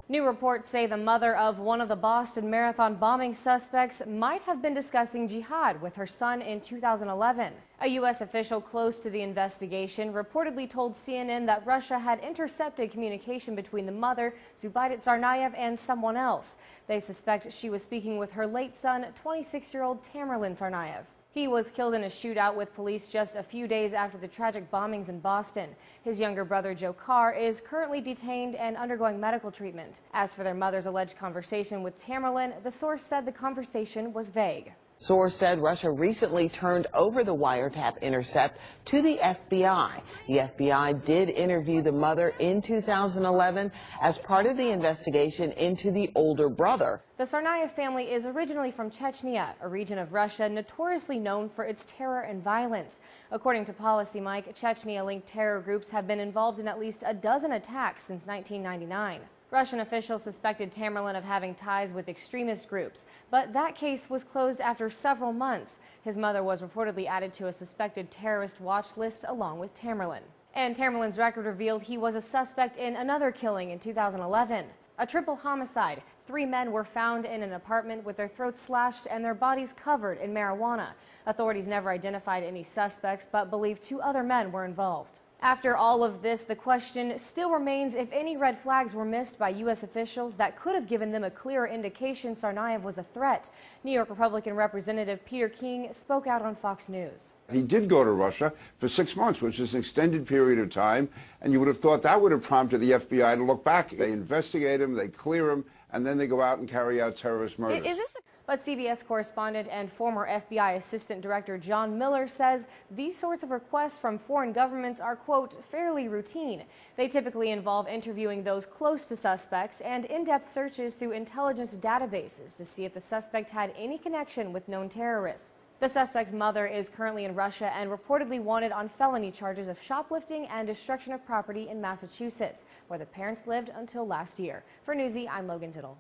New reports say the mother of one of the Boston Marathon bombing suspects might have been discussing jihad with her son in 2011. A U.S. official close to the investigation reportedly told CNN that Russia had intercepted communication between the mother, Zubaydat Tsarnaev, and someone else. They suspect she was speaking with her late son, 26-year-old Tamerlan Tsarnaev. He was killed in a shootout with police just a few days after the tragic bombings in Boston. His younger brother, Joe Carr, is currently detained and undergoing medical treatment. As for their mother's alleged conversation with Tamerlan, the source said the conversation was vague. Source said Russia recently turned over the wiretap intercept to the FBI. The FBI did interview the mother in 2011 as part of the investigation into the older brother. The Tsarnaev family is originally from Chechnya, a region of Russia notoriously known for its terror and violence. According to Policy Mike, Chechnya-linked terror groups have been involved in at least a dozen attacks since 1999. Russian officials suspected Tamerlan of having ties with extremist groups, but that case was closed after several months. His mother was reportedly added to a suspected terrorist watch list along with Tamerlan. And Tamerlan's record revealed he was a suspect in another killing in 2011. A triple homicide. 3 men were found in an apartment with their throats slashed and their bodies covered in marijuana. Authorities never identified any suspects, but believe 2 other men were involved. After all of this, the question still remains if any red flags were missed by U.S. officials that could have given them a clearer indication Tsarnaev was a threat. New York Republican Representative Peter King spoke out on Fox News. He did go to Russia for 6 months, which is an extended period of time, and you would have thought that would have prompted the FBI to look back. They investigate him, they clear him, and then they go out and carry out terrorist murders. But CBS correspondent and former FBI Assistant Director John Miller says these sorts of requests from foreign governments are, quote, fairly routine. They typically involve interviewing those close to suspects and in-depth searches through intelligence databases to see if the suspect had any connection with known terrorists. The suspect's mother is currently in Russia and reportedly wanted on felony charges of shoplifting and destruction of property in Massachusetts, where the parents lived until last year. For Newsy, I'm Logan Tittle.